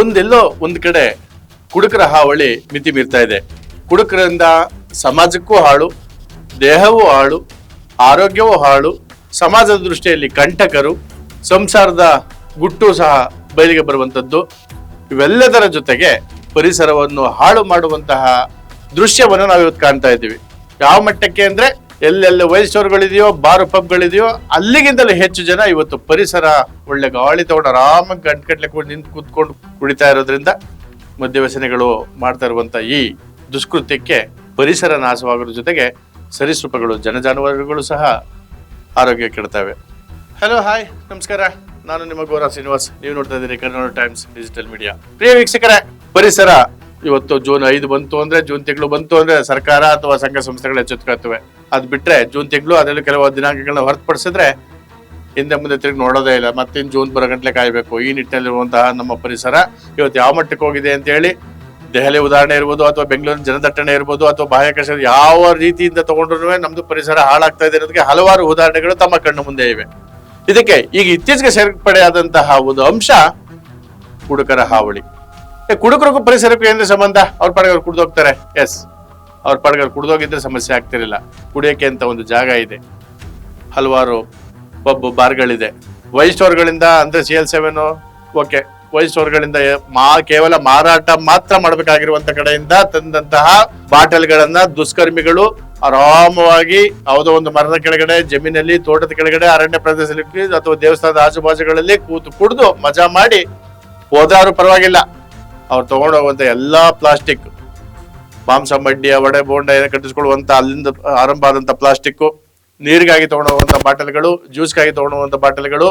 ಒಂದೆಲ್ಲೋ ಒಂದು ಕಡೆ ಕುಡುಕರ ಹಾವಳಿ ಮಿತಿ ಮೀರ್ತಾ ಇದೆ. ಕುಡುಕರಿಂದ ಸಮಾಜಕ್ಕೂ ಹಾಳು, ದೇಹವೂ ಹಾಳು, ಆರೋಗ್ಯವೂ ಹಾಳು, ಸಮಾಜದ ದೃಷ್ಟಿಯಲ್ಲಿ ಕಂಟಕರು, ಸಂಸಾರದ ಗುಟ್ಟು ಸಹ ಬಯಲಿಗೆ ಬರುವಂಥದ್ದು. ಇವೆಲ್ಲದರ ಜೊತೆಗೆ ಪರಿಸರವನ್ನು ಹಾಳು ಮಾಡುವಂತಹ ದೃಶ್ಯವನ್ನು ನಾವು ಇವತ್ತು ಕಾಣ್ತಾ ಇದ್ದೀವಿ. ಯಾವ ಮಟ್ಟಕ್ಕೆ ಅಂದ್ರೆ ಎಲ್ಲೆಲ್ಲ ವೈನ್ ಸ್ಟೋರ್ಗಳಿದೆಯೋ, ಬಾರ್ ಪಬ್ಗಳಿದೆಯೋ ಅಲ್ಲಿಗಿಂತಲೂ ಹೆಚ್ಚು ಜನ ಇವತ್ತು ಪರಿಸರ ಒಳ್ಳೆ ಗಾಳಿ ತಗೊಂಡು ಆರಾಮಾಗಿ ಗಂಟೆಗಟ್ಟಲೆ ನಿಂತು ಕೂತ್ಕೊಂಡು ಕುಡಿತಾ ಇರೋದ್ರಿಂದ ಮದ್ಯವ್ಯಸನಿಗಳು ಮಾಡ್ತಾ ಇರುವಂತ ಈ ದುಷ್ಕೃತ್ಯಕ್ಕೆ ಪರಿಸರ ನಾಶವಾಗೋದ್ರ ಜೊತೆಗೆ ಸರೀಸೃಪಗಳು, ಜನಜಾನುವಾರುಗಳು ಸಹ ಆರೋಗ್ಯ ಕೆಡ್ತವೆ. ಹಲೋ, ಹಾಯ್, ನಮಸ್ಕಾರ. ನಾನು ನಿಮ್ಮ ಗೌರವ್ ಶ್ರೀನಿವಾಸ್. ನೀವು ನೋಡ್ತಾ ಇದ್ದೀರಿ ಕನ್ನಡ ಟೈಮ್ಸ್ ಡಿಜಿಟಲ್ ಮೀಡಿಯಾ. ಪ್ರಿಯ ವೀಕ್ಷಕರೇ, ಪರಿಸರ ಇವತ್ತು ಜೂನ್ 5 ಬಂತು ಅಂದ್ರೆ, ಜೂನ್ ತಿಂಗಳು ಬಂತು ಅಂದ್ರೆ ಸರ್ಕಾರ ಅಥವಾ ಸಂಘ ಸಂಸ್ಥೆಗಳು ಎಚ್ಚೆತ್ತುಕೊಳ್ತವೆ. ಅದ್ ಬಿಟ್ರೆ ಜೂನ್ ತಿಂಗಳು ಅದರಲ್ಲಿ ಕೆಲವು ದಿನಾಂಕಗಳನ್ನ ಹೊರತುಪಡಿಸಿದ್ರೆ ಹಿಂದೆ ಮುಂದೆ ತಿರುಗಿ ನೋಡೋದೇ ಇಲ್ಲ. ಮತ್ತಿನ್ ಜೂನ್ ಬರೋ ಗಂಟ್ಲೆ ಕಾಯ್ಬೇಕು. ಈ ನಿಟ್ಟಿನಲ್ಲಿರುವಂತಹ ನಮ್ಮ ಪರಿಸರ ಇವತ್ತು ಯಾವ ಮಟ್ಟಕ್ಕೆ ಹೋಗಿದೆ ಅಂತ ಹೇಳಿ ದೆಹಲಿ ಉದಾಹರಣೆ ಇರ್ಬೋದು, ಅಥವಾ ಬೆಂಗಳೂರಿನ ಜನದಟ್ಟಣೆ ಇರ್ಬೋದು, ಅಥವಾ ಬಾಹ್ಯಾಕಾಶ ಯಾವ ರೀತಿಯಿಂದ ತಗೊಂಡ್ರು ನಮ್ದು ಪರಿಸರ ಹಾಳಾಗ್ತಾ ಇದೆ ಅನ್ನೋದಕ್ಕೆ ಹಲವಾರು ಉದಾಹರಣೆಗಳು ತಮ್ಮ ಕಣ್ಣು ಮುಂದೆ ಇವೆ. ಇದಕ್ಕೆ ಈಗ ಇತ್ತೀಚೆಗೆ ಸೇರ್ಪಡೆಯಾದಂತಹ ಒಂದು ಅಂಶ ಕುಡುಕರ ಹಾವಳಿ. ಕುಡುಕರಿಗೂ ಪರಿಸರಕ್ಕೂ ಏನ್ರಿ ಸಂಬಂಧ? ಅವ್ರ ಪಾಡಿಗೆ ಅವ್ರು ಕುಡ್ದೋಗ್ತಾರೆ. ಎಸ್, ಅವ್ರ ಪಾಡಿಗೆ ಅವ್ರು ಕುಡ್ದೋಗಿದ್ರೆ ಸಮಸ್ಯೆ ಆಗ್ತಿರಲಿಲ್ಲ. ಕುಡಿಯೋಕೆ ಅಂತ ಒಂದು ಜಾಗ ಇದೆ, ಹಲವಾರು ಪಬ್ ಬಾರ್ಗಳಿದೆ. ವೈನ್ ಸ್ಟೋರ್ಗಳಿಂದ ಅಂದ್ರೆ CL7 ಓಕೆ, ವೈನ್ ಸ್ಟೋರ್ಗಳಿಂದ ಕೇವಲ ಮಾರಾಟ ಮಾತ್ರ ಮಾಡಬೇಕಾಗಿರುವಂತ ಕಡೆಯಿಂದ ತಂದಂತಹ ಬಾಟಲ್ಗಳನ್ನ ದುಷ್ಕರ್ಮಿಗಳು ಆರಾಮವಾಗಿ ಯಾವುದೋ ಒಂದು ಮರದ ಕೆಳಗಡೆ, ಜಮೀನಲ್ಲಿ, ತೋಟದ ಕೆಳಗಡೆ, ಅರಣ್ಯ ಪ್ರದೇಶದಲ್ಲಿ ಅಥವಾ ದೇವಸ್ಥಾನದ ಆಜುಬಾಜುಗಳಲ್ಲಿ ಕೂತು ಕುಡಿದು ಮಜಾ ಮಾಡಿ ಹೋದಾರು ಪರವಾಗಿಲ್ಲ. ಅವ್ರು ತಗೊಂಡೋಗುವಂತ ಎಲ್ಲಾ ಪ್ಲಾಸ್ಟಿಕ್, ಮಾಂಸ, ಮಡ್ಡಿಯ, ವಡೆ, ಬೋಂಡ ಏನ ಕಟ್ಟಿಸ್ಕೊಳ್ಳುವಂತ ಅಲ್ಲಿಂದ ಆರಂಭ ಆದಂತ ಪ್ಲಾಸ್ಟಿಕ್, ನೀರಿಗಾಗಿ ತಗೊಂಡೋಗುವಂತ ಬಾಟಲ್ಗಳು, ಜ್ಯೂಸ್ಗಾಗಿ ತಗೊಂಡೋಗುವಂತ ಬಾಟಲ್ಗಳು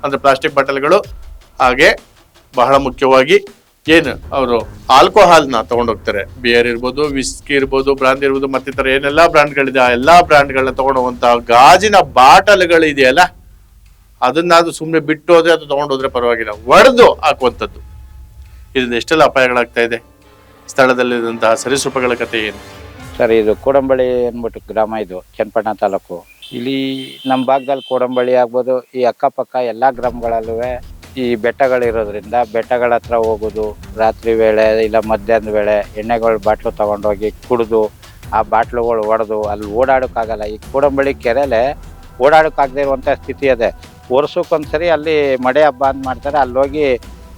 ಅಂದ್ರೆ ಪ್ಲಾಸ್ಟಿಕ್ ಬಾಟಲ್ಗಳು, ಹಾಗೆ ಬಹಳ ಮುಖ್ಯವಾಗಿ ಏನು ಅವರು ಆಲ್ಕೋಹಾಲ್ನ ತಗೊಂಡೋಗ್ತಾರೆ. ಬಿಯರ್ ಇರ್ಬೋದು, ವಿಸ್ಕಿ ಇರ್ಬೋದು, ಬ್ರಾಂಡ್ ಇರ್ಬೋದು, ಮತ್ತಿತರ ಏನೆಲ್ಲಾ ಬ್ರಾಂಡ್ಗಳಿದೆ ಆ ಎಲ್ಲಾ ಬ್ರಾಂಡ್ಗಳನ್ನ ತಗೊಂಡೋಗುವಂತಹ ಗಾಜಿನ ಬಾಟಲ್ಗಳು ಇದೆಯಲ್ಲ, ಅದನ್ನಾದ್ರೂ ಸುಮ್ಮನೆ ಬಿಟ್ಟು ಹೋದ್ರೆ ಅದು ತಗೊಂಡೋದ್ರೆ ಪರವಾಗಿಲ್ಲ, ಒಡೆದು ಹಾಕುವಂಥದ್ದು. ಇದರಿಂದ ಎಷ್ಟೆಲ್ಲ ಅಪಾಯಗಳಾಗ್ತಾ ಇದೆ. ಸ್ಥಳದಲ್ಲಿರುವಂತಹ ಸರೀಸೃಪಗಳ ಕಥೆ ಏನು ಸರ್? ಇದು ಕೋಡಂಬಳಿ ಅಂದ್ಬಿಟ್ಟು ಗ್ರಾಮ, ಇದು ಚನ್ನಪಟ್ಟಣ ತಾಲೂಕು. ಇಲ್ಲಿ ನಮ್ಮ ಭಾಗದಲ್ಲಿ ಕೋಡಂಬಳಿ ಆಗ್ಬೋದು, ಈ ಅಕ್ಕಪಕ್ಕ ಎಲ್ಲ ಗ್ರಾಮಗಳಲ್ಲೂ ಈ ಬೆಟ್ಟಗಳಿರೋದ್ರಿಂದ ಬೆಟ್ಟಗಳ ಹತ್ರ ಹೋಗೋದು, ರಾತ್ರಿ ವೇಳೆ ಇಲ್ಲ ಮಧ್ಯಾಹ್ನದ ವೇಳೆ ಎಣ್ಣೆಗಳು ಬಾಟ್ಲು ತಗೊಂಡೋಗಿ ಕುಡಿದು ಆ ಬಾಟ್ಲುಗಳು ಒಡೆದು ಅಲ್ಲಿ ಓಡಾಡೋಕ್ಕಾಗಲ್ಲ. ಈ ಕೋಡಂಬಳಿ ಕೆರೆಲೆ ಓಡಾಡೋಕ್ಕಾಗದೇ ಇರುವಂಥ ಸ್ಥಿತಿ ಇದೆ. ವರ್ಷಕ್ಕೊಂದ್ಸರಿ ಅಲ್ಲಿ ಮಡೆ ಹಬ್ಬ ಅಂತ ಮಾಡ್ತಾರೆ, ಅಲ್ಲೋಗಿ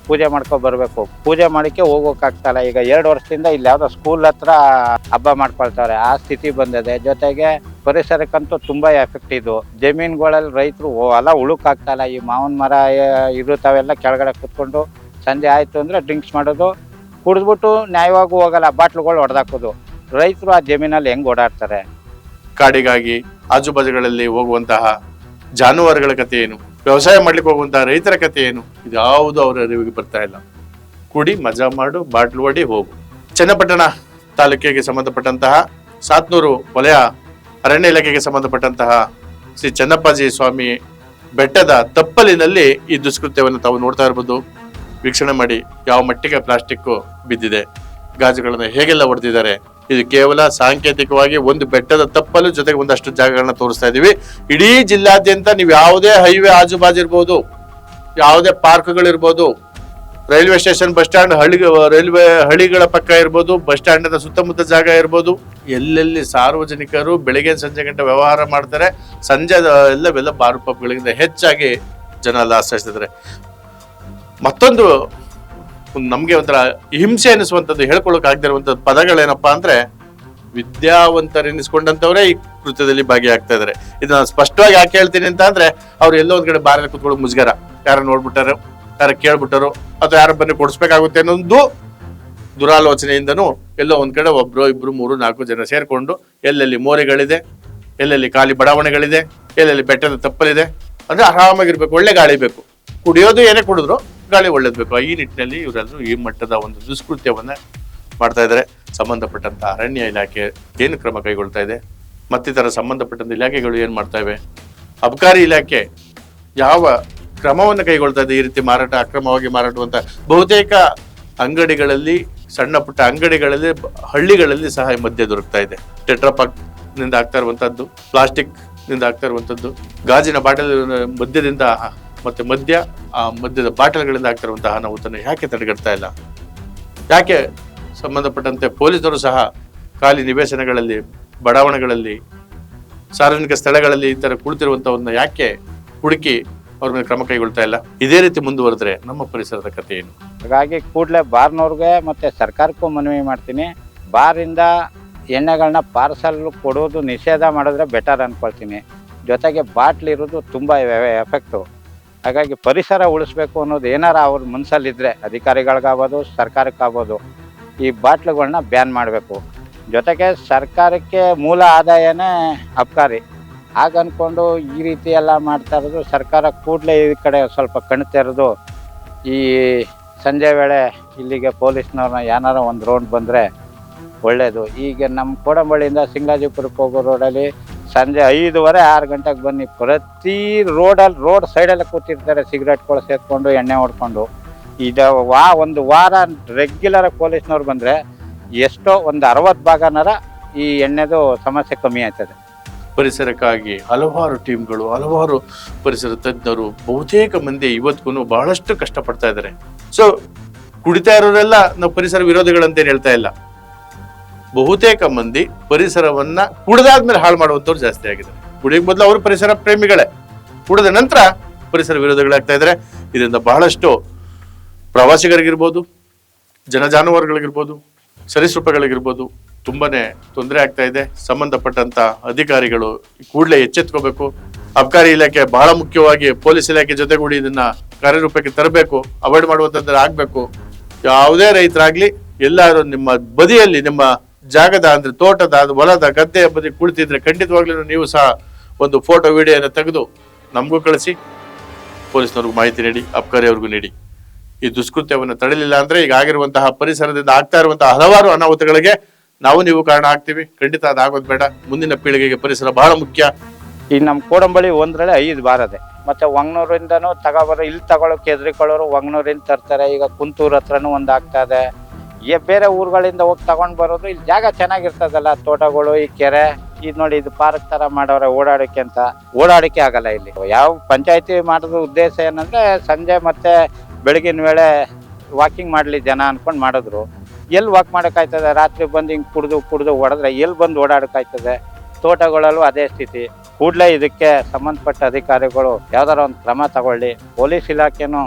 ಪೂಜೆ ಮಾಡ್ಕೊಂಡು ಬರಬೇಕು. ಪೂಜೆ ಮಾಡೋಕ್ಕೆ ಹೋಗೋಕ್ಕಾಗ್ತಲ್ಲ. ಈಗ 2 ವರ್ಷದಿಂದ ಇಲ್ಲಿ ಯಾವುದೋ ಸ್ಕೂಲ್ ಹತ್ರ ಹಬ್ಬ ಮಾಡ್ಕೊಳ್ತಾರೆ, ಆ ಸ್ಥಿತಿ ಬಂದಿದೆ. ಜೊತೆಗೆ ಪರಿಸರಕ್ಕಂತೂ ತುಂಬ ಎಫೆಕ್ಟ್ ಇದು. ಜಮೀನುಗಳಲ್ಲಿ ರೈತರು ಹೊಲ ಉಳುಕಾಗ್ತಲ್ಲ. ಈ ಮಾವಿನ ಮರ ಇರುತ್ತವೆಲ್ಲ ಕೆಳಗಡೆ ಕುತ್ಕೊಂಡು ಸಂಜೆ ಆಯಿತು ಅಂದರೆ ಡ್ರಿಂಕ್ಸ್ ಮಾಡೋದು, ಕುಡಿದ್ಬಿಟ್ಟು ನ್ಯಾಯವಾಗಿ ಹೋಗಲ್ಲ, ಬಾಟ್ಲುಗಳು ಹೊಡೆದಾಕೋದು. ರೈತರು ಆ ಜಮೀನಲ್ಲಿ ಹೆಂಗೆ ಓಡಾಡ್ತಾರೆ? ಕಾಡಿಗಾಗಿ ಆಜುಬಾಜುಗಳಲ್ಲಿ ಹೋಗುವಂತಹ ಜಾನುವಾರುಗಳ ಕಥೆ ಏನು? ವ್ಯವಸಾಯ ಮಾಡ್ಲಿಕ್ಕೆ ಹೋಗುವಂತಹ ರೈತರ ಕಥೆ ಏನು? ಇದ್ಯಾವುದು ಅವರ ಅರಿವಿಗೆ ಬರ್ತಾ ಇಲ್ಲ. ಕುಡಿ, ಮಜಾ ಮಾಡು, ಬಾಟ್ಲು ಹೊಡಿ, ಹೋಗು. ಚನ್ನಪಟ್ಟಣ ತಾಲೂಕಿಗೆ ಸಂಬಂಧಪಟ್ಟಂತಹ ಸಾತ್ನೂರು ವಲಯ ಅರಣ್ಯ ಇಲಾಖೆಗೆ ಸಂಬಂಧಪಟ್ಟಂತಹ ಶ್ರೀ ಚನ್ನಪ್ಪಾಜಿ ಸ್ವಾಮಿ ಬೆಟ್ಟದ ತಪ್ಪಲಿನಲ್ಲಿ ಈ ದುಷ್ಕೃತ್ಯವನ್ನು ತಾವು ನೋಡ್ತಾ ಇರ್ಬೋದು. ವೀಕ್ಷಣೆ ಮಾಡಿ ಯಾವ ಮಟ್ಟಿಗೆ ಪ್ಲಾಸ್ಟಿಕ್ ಬಿದ್ದಿದೆ, ಗಾಜುಗಳನ್ನ ಹೇಗೆಲ್ಲ ಹೊಡೆದಿದ್ದಾರೆ. ಇದು ಕೇವಲ ಸಾಂಕೇತಿಕವಾಗಿ ಒಂದು ಬೆಟ್ಟದ ತಪ್ಪಲು, ಜೊತೆಗೆ ಒಂದಷ್ಟು ಜಾಗಗಳನ್ನ ತೋರಿಸ್ತಾ ಇದೀವಿ. ಇಡೀ ಜಿಲ್ಲಾದ್ಯಂತ ನೀವು ಯಾವುದೇ ಹೈವೇ ಆಜುಬಾಜು ಇರ್ಬೋದು, ಯಾವುದೇ ಪಾರ್ಕ್ಗಳಿರ್ಬೋದು, railway station, bus stand, railway ಹಳಿಗಳ ಪಕ್ಕ ಇರ್ಬೋದು, ಬಸ್ ಸ್ಟ್ಯಾಂಡ್ ಸುತ್ತಮುತ್ತ ಜಾಗ ಇರ್ಬೋದು, ಎಲ್ಲೆಲ್ಲಿ ಸಾರ್ವಜನಿಕರು ಬೆಳಿಗ್ಗೆ ಸಂಜೆ ಗಂಟೆ ವ್ಯವಹಾರ ಮಾಡ್ತಾರೆ, ಸಂಜೆ ಎಲ್ಲವೆಲ್ಲ ಬಾರ್ ಪಬ್ಗಳಿಂದ ಹೆಚ್ಚಾಗಿ ಜನ ಎಲ್ಲ ಆಶ್ರಯಿಸ್ತಿದ್ದಾರೆ. ಮತ್ತೊಂದು ನಮ್ಗೆ ಒಂಥರ ಹಿಂಸೆ ಅನಿಸುವಂಥದ್ದು, ಹೇಳ್ಕೊಳಕ್ ಆಗದೆ ಇರುವಂಥದ್ದು ಪದಗಳೇನಪ್ಪಾ ಅಂದ್ರೆ, ವಿದ್ಯಾವಂತರೆನಿಸ್ಕೊಂಡಂತವರೇ ಈ ಕೃತ್ಯದಲ್ಲಿ ಭಾಗಿಯಾಗ್ತಾ ಇದಾರೆ. ಇದನ್ನ ಸ್ಪಷ್ಟವಾಗಿ ಯಾಕೆ ಹೇಳ್ತೀನಿ ಅಂತ ಅಂದ್ರೆ, ಅವ್ರು ಎಲ್ಲೋ ಒಂದ್ ಕಡೆ ಬಾರಲ್ಲಿ ಕುತ್ಕೊಳ್ಳೋ ಮುಜುಗರ, ಯಾರ ನೋಡ್ಬಿಟ್ಟಾರೋ, ಯಾರ ಕೇಳ್ಬಿಟ್ಟಾರೋ, ಅಥವಾ ಯಾರ ಬನ್ನಿ ಕೊಡಿಸ್ಬೇಕಾಗುತ್ತೆ ಅನ್ನೊಂದು ದುರಾಲೋಚನೆಯಿಂದನೂ ಎಲ್ಲೋ ಒಂದ್ ಕಡೆ ಒಬ್ರು, ಇಬ್ರು, 3, 4 ಜನ ಸೇರ್ಕೊಂಡು ಎಲ್ಲೆಲ್ಲಿ ಮೋರಿಗಳಿದೆ, ಎಲ್ಲೆಲ್ಲಿ ಖಾಲಿ ಬಡಾವಣೆಗಳಿದೆ, ಎಲ್ಲೆಲ್ಲಿ ಬೆಟ್ಟದ ತಪ್ಪಲಿದೆ ಅಂದ್ರೆ ಆರಾಮಾಗಿರ್ಬೇಕು, ಒಳ್ಳೆ ಗಾಳಿ ಬೇಕು. ಕುಡಿಯೋದು ಏನೇ ಕುಡಿದ್ರು ಗಾಳಿ ಒಳ್ಳೇದ್ ಬೇಕು. ಈ ನಿಟ್ಟಿನಲ್ಲಿ ಇವರೆಲ್ಲರೂ ಈ ಮಟ್ಟದ ಒಂದು ದುಷ್ಕೃತ್ಯವನ್ನ ಮಾಡ್ತಾ ಇದ್ದಾರೆ. ಸಂಬಂಧಪಟ್ಟಂತ ಅರಣ್ಯ ಇಲಾಖೆ ಏನು ಕ್ರಮ ಕೈಗೊಳ್ತಾ ಇದೆ, ಮತ್ತಿತರ ಸಂಬಂಧಪಟ್ಟಂತ ಇಲಾಖೆಗಳು ಏನ್ ಮಾಡ್ತಾ ಇವೆ, ಅಬಕಾರಿ ಇಲಾಖೆ ಯಾವ ಕ್ರಮವನ್ನು ಕೈಗೊಳ್ತಾ ಇದೆ ಈ ರೀತಿ ಅಕ್ರಮವಾಗಿ ಮಾರಾಟವಂತ ಬಹುತೇಕ ಅಂಗಡಿಗಳಲ್ಲಿ, ಸಣ್ಣ ಪುಟ್ಟ ಅಂಗಡಿಗಳಲ್ಲಿ, ಹಳ್ಳಿಗಳಲ್ಲಿ ಸಹ ಮದ್ಯ ದೊರಕ್ತಾ ಇದೆ. ಟೆಟ್ರಾಪಾಕ್ ನಿಂದ ಆಗ್ತಾ ಇರುವಂತದ್ದು, ಪ್ಲಾಸ್ಟಿಕ್ ನಿಂದ ಆಗ್ತಾ ಇರುವಂತದ್ದು, ಗಾಜಿನ ಬಾಟಲ್ ಮದ್ಯದಿಂದ ಮತ್ತೆ ಮದ್ಯ, ಆ ಮದ್ಯದ ಬಾಟಲ್ಗಳಿಂದ ಆಗ್ತಿರುವಂತಹ ಅನಾಹುತನ ಯಾಕೆ ತಡೆಗಟ್ತಾ ಇಲ್ಲ? ಯಾಕೆ ಸಂಬಂಧಪಟ್ಟಂತೆ ಪೊಲೀಸರು ಸಹ ಖಾಲಿ ನಿವೇಶನಗಳಲ್ಲಿ, ಬಡಾವಣೆಗಳಲ್ಲಿ, ಸಾರ್ವಜನಿಕ ಸ್ಥಳಗಳಲ್ಲಿ ಈ ತರ ಕುಳಿತಿರುವಂತವನ್ನ ಯಾಕೆ ಹುಡುಕಿ ಅವ್ರ ಮೇಲೆ ಕ್ರಮ ಕೈಗೊಳ್ತಾ ಇಲ್ಲ? ಇದೇ ರೀತಿ ಮುಂದುವರೆದ್ರೆ ನಮ್ಮ ಪರಿಸರದ ಕಥೆ ಏನು? ಹಾಗಾಗಿ ಕೂಡಲೇ ಬಾರ್ನವ್ರಿಗೆ ಮತ್ತೆ ಸರ್ಕಾರಕ್ಕೂ ಮನವಿ ಮಾಡ್ತೀನಿ, ಬಾರಿಂದ ಎಣ್ಣೆಗಳನ್ನ ಪಾರ್ಸಲ್ ಕೊಡೋದು ನಿಷೇಧ ಮಾಡಿದ್ರೆ ಬೆಟರ್ ಅನ್ಕೊಳ್ತೀನಿ. ಜೊತೆಗೆ ಬಾಟ್ಲಿ ಇರೋದು ತುಂಬ ಎಫೆಕ್ಟು. ಹಾಗಾಗಿ ಪರಿಸರ ಉಳಿಸ್ಬೇಕು ಅನ್ನೋದು ಏನಾರ ಅವ್ರ ಮನಸ್ಸಲ್ಲಿದ್ದರೆ ಅಧಿಕಾರಿಗಳಿಗಾಗ್ಬೋದು, ಸರ್ಕಾರಕ್ಕಾಗ್ಬೋದು, ಈ ಬಾಟ್ಲುಗಳನ್ನ ಬ್ಯಾನ್ ಮಾಡಬೇಕು. ಜೊತೆಗೆ ಸರ್ಕಾರಕ್ಕೆ ಮೂಲ ಆದಾಯನೇ ಅಬ್ಕಾರಿ. ಹಾಗನ್ಕೊಂಡು ಈ ರೀತಿ ಎಲ್ಲ ಮಾಡ್ತಾ ಇರೋದು ಸರ್ಕಾರ ಕೂಡಲೇ ಈ ಕಡೆ ಸ್ವಲ್ಪ ಕಣ್ಣು ತೆರೆದು ಈ ಸಂಜೆ ವೇಳೆ ಇಲ್ಲಿಗೆ ಪೊಲೀಸ್ನವ್ರನ್ನ ಏನಾರ ಒಂದು ರೌಂಡ್ ಬಂದರೆ ಒಳ್ಳೆಯದು. ಈಗ ನಮ್ಮ ಕೋಡಂಬಳ್ಳಿಯಿಂದ ಸಿಂಗಾಜಿಪುರಕ್ಕೆ ಹೋಗೋ ರೋಡಲ್ಲಿ ಸಂಜೆ 5:30, 6 ಗಂಟೆಗೆ ಬನ್ನಿ, ಪ್ರತಿ ರೋಡ್ ಸೈಡಲ್ಲೇ ಕೂತಿರ್ತಾರೆ ಸಿಗರೇಟ್ಗಳು ಸೇರ್ಕೊಂಡು, ಎಣ್ಣೆ ಹೊಡ್ಕೊಂಡು. ಒಂದು ವಾರ ರೆಗ್ಯುಲರ್ ಪೊಲೀಸ್ನವ್ರು ಬಂದರೆ ಎಷ್ಟೋ ಒಂದು 60 ಭಾಗನಾರ ಈ ಎಣ್ಣೆದು ಸಮಸ್ಯೆ ಕಮ್ಮಿ ಆಯ್ತದೆ. ಪರಿಸರಕ್ಕಾಗಿ ಹಲವಾರು ಟೀಮ್ಗಳು, ಹಲವಾರು ಪರಿಸರ ತಜ್ಞರು, ಬಹುತೇಕ ಮಂದಿ ಇವತ್ತಿಗೂ ಬಹಳಷ್ಟು ಕಷ್ಟಪಡ್ತಾ ಇದ್ದಾರೆ. ಸೊ ಕುಡಿತಾ ಇರೋರೆಲ್ಲ ನಾವು ಪರಿಸರ ವಿರೋಧಿಗಳಂತೇನು ಹೇಳ್ತಾ ಇಲ್ಲ. ಬಹುತೇಕ ಮಂದಿ ಪರಿಸರವನ್ನ ಕುಡಿದಾದ್ಮೇಲೆ ಹಾಳು ಮಾಡುವಂತವ್ರು ಜಾಸ್ತಿ ಆಗಿದೆ. ಕುಡಿಯೋಕ್ ಮೊದಲು ಅವರು ಪರಿಸರ ಪ್ರೇಮಿಗಳೇ, ಕುಡಿದ ನಂತರ ಪರಿಸರ ವಿರೋಧಿಗಳಾಗ್ತಾ ಇದ್ದಾರೆ. ಇದರಿಂದ ಬಹಳಷ್ಟು ಪ್ರವಾಸಿಗರಿಗಿರ್ಬೋದು, ಜಾನುವಾರುಗಳಿಗಿರ್ಬೋದು, ಸರೀಸೃಪಗಳಿಗಿರ್ಬೋದು ತುಂಬಾನೇ ತೊಂದರೆ ಆಗ್ತಾ ಇದೆ. ಸಂಬಂಧಪಟ್ಟಂತ ಅಧಿಕಾರಿಗಳು ಕೂಡಲೇ ಎಚ್ಚೆತ್ಕೋಬೇಕು. ಅಬಕಾರಿ ಇಲಾಖೆ ಬಹಳ ಮುಖ್ಯವಾಗಿ ಪೊಲೀಸ್ ಇಲಾಖೆ ಜೊತೆಗೂಡಿ ಇದನ್ನ ಕಾರ್ಯರೂಪಕ್ಕೆ ತರಬೇಕು, ಅವಾಯ್ಡ್ ಮಾಡುವಂತದ್ದು ಆಗ್ಬೇಕು. ಯಾವುದೇ ರೈತರಾಗ್ಲಿ ಎಲ್ಲರೂ ನಿಮ್ಮ ಬದಿಯಲ್ಲಿ, ನಿಮ್ಮ ಜಾಗದ ಅಂದ್ರೆ ತೋಟದ, ಹೊಲದ, ಗದ್ದೆಯ ಬದಿ ಕುಳಿತಿದ್ರೆ ಖಂಡಿತವಾಗ್ಲೂ ನೀವು ಸಹ ಒಂದು ಫೋಟೋ ವಿಡಿಯೋನ ತೆಗೆದು ನಮಗೂ ಕಳಿಸಿ, ಪೊಲೀಸ್ನವ್ರಿಗೂ ಮಾಹಿತಿ ನೀಡಿ, ಅಬಕಾರಿ ಅವ್ರಿಗೂ ನೀಡಿ. ಈ ದುಷ್ಕೃತ್ಯವನ್ನು ತಡೆಯಲಿಲ್ಲ ಅಂದ್ರೆ ಈಗ ಆಗಿರುವಂತಹ ಪರಿಸರದಿಂದ ಆಗ್ತಾ ಇರುವಂತಹ ಹಲವಾರು ಅನಾಹುತಗಳಿಗೆ ನಾವು ನೀವು ಕಾರಣ ಆಗ್ತೀವಿ. ಖಂಡಿತ ಅದಾಗೋದು ಬೇಡ. ಮುಂದಿನ ಪೀಳಿಗೆಗೆ ಪರಿಸರ ಬಹಳ ಮುಖ್ಯ. ಈಗ ನಮ್ಮ ಕೋಡಂಬಳ್ಳಿ ಒಂದ್ರಲ್ಲಿ 5 ಬಾರದೆ, ಮತ್ತೆ ವಂಗನೂರಿಂದನೂ ತಗೋಬರೋ, ಇಲ್ಲಿ ತಗೊಳ್ಳೋಕೆ ಹೆದರಿಕೊಳ್ಳೋರು ವಂಗನೂರಿಂದ ತರ್ತಾರೆ. ಈಗ ಕುಂತೂರ್ ಹತ್ರನೂ ಒಂದು ಆಗ್ತಾ ಇದೆ. ಬೇರೆ ಊರುಗಳಿಂದ ಹೋಗಿ ತಗೊಂಡ್ ಬರೋದು. ಇಲ್ಲಿ ಜಾಗ ಚೆನ್ನಾಗಿರ್ತದಲ್ಲ, ತೋಟಗಳು, ಈ ಕೆರೆ, ಇದು ನೋಡಿ, ಇದು ಪಾರ್ಕ್ ತರ ಮಾಡವ್ರೆ ಓಡಾಡಕ್ಕೆ ಅಂತ. ಓಡಾಡಕ್ಕೆ ಆಗಲ್ಲ ಇಲ್ಲಿ. ಯಾವ ಪಂಚಾಯತಿ ಮಾಡೋದು ಉದ್ದೇಶ ಏನಂದ್ರೆ ಸಂಜೆ ಮತ್ತೆ ಬೆಳಗಿನ ವೇಳೆ ವಾಕಿಂಗ್ ಮಾಡ್ಲಿ ಜನ ಅನ್ಕೊಂಡ್ ಮಾಡಿದ್ರು. ಎಲ್ಲಿ ವಾಕ್ ಮಾಡೋಕ್ಕಾಯ್ತದೆ? ರಾತ್ರಿ ಬಂದು ಹಿಂಗೆ ಕುಡ್ದು ಹೊಡೆದ್ರೆ ಎಲ್ಲಿ ಬಂದು ಓಡಾಡೋಕ್ಕಾಯ್ತದೆ? ತೋಟಗಳಲ್ಲೂ ಅದೇ ಸ್ಥಿತಿ. ಕೂಡಲೇ ಇದಕ್ಕೆ ಸಂಬಂಧಪಟ್ಟ ಅಧಿಕಾರಿಗಳು ಯಾವ್ದಾರ ಒಂದು ಕ್ರಮ ತಗೊಳ್ಳಿ. ಪೊಲೀಸ್ ಇಲಾಖೆನೂ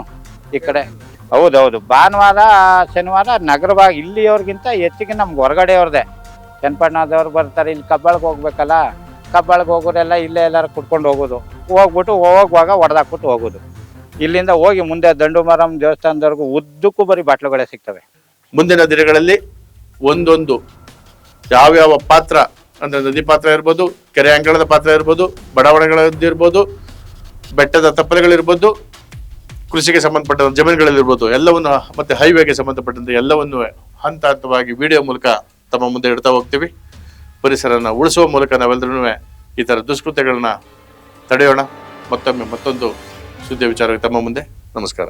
ಈ ಕಡೆ ಹೌದೌದು, ಭಾನುವಾರ ಶನಿವಾರ ನಗರವಾಗಿ ಇಲ್ಲಿಯವ್ರಿಗಿಂತ ಹೆಚ್ಚಿಗೆ ನಮ್ಗೆ ಹೊರಗಡೆಯವ್ರದೇ. ಚನ್ನಪಟ್ಟಣದವ್ರು ಬರ್ತಾರೆ, ಇಲ್ಲಿ ಕಬ್ಬಾಳ್ಗೆ ಹೋಗ್ಬೇಕಲ್ಲ, ಕಬ್ಬಾಳ್ಗೆ ಹೋಗೋರೆಲ್ಲ ಇಲ್ಲೇ ಎಲ್ಲರೂ ಕುಟ್ಕೊಂಡು ಹೋಗೋದು, ಹೋಗ್ಬಿಟ್ಟು ಹೋಗುವಾಗ ಹೊಡೆದಾಕ್ಬಿಟ್ಟು ಹೋಗೋದು. ಇಲ್ಲಿಂದ ಹೋಗಿ ಮುಂದೆ ದಂಡುಮರಂ ದೇವಸ್ಥಾನದವರೆಗೂ ಉದ್ದಕ್ಕೂ ಬರೀ ಬಾಟ್ಲುಗಳೇ ಸಿಗ್ತವೆ. ಮುಂದಿನ ದಿನಗಳಲ್ಲಿ ಒಂದೊಂದು ಯಾವ್ಯಾವ ಪಾತ್ರ ಅಂದ್ರೆ ನದಿ ಪಾತ್ರ ಇರ್ಬೋದು, ಕೆರೆ ಅಂಗಳದ ಪಾತ್ರ ಇರ್ಬೋದು, ಬಡಾವಣೆಗಳದ್ದು ಇರ್ಬೋದು, ಬೆಟ್ಟದ ತಪ್ಪಲೆಗಳಿರ್ಬೋದು, ಕೃಷಿಗೆ ಸಂಬಂಧಪಟ್ಟ ಜಮೀನುಗಳಲ್ಲಿರ್ಬೋದು, ಎಲ್ಲವನ್ನು ಮತ್ತೆ ಹೈವೇಗೆ ಸಂಬಂಧಪಟ್ಟಂತೆ ಎಲ್ಲವನ್ನು ಹಂತ ಹಂತವಾಗಿ ವಿಡಿಯೋ ಮೂಲಕ ತಮ್ಮ ಮುಂದೆ ಇಡ್ತಾ ಹೋಗ್ತೀವಿ. ಪರಿಸರನ ಉಳಿಸುವ ಮೂಲಕ ನಾವೆಲ್ಲರೂ ಈ ತರ ದುಷ್ಕೃತ್ಯಗಳನ್ನ ತಡೆಯೋಣ. ಮತ್ತೊಮ್ಮೆ ಮತ್ತೊಂದು ಸುದ್ದಿ ವಿಚಾರಕ್ಕೆ ತಮ್ಮ ಮುಂದೆ. ನಮಸ್ಕಾರ.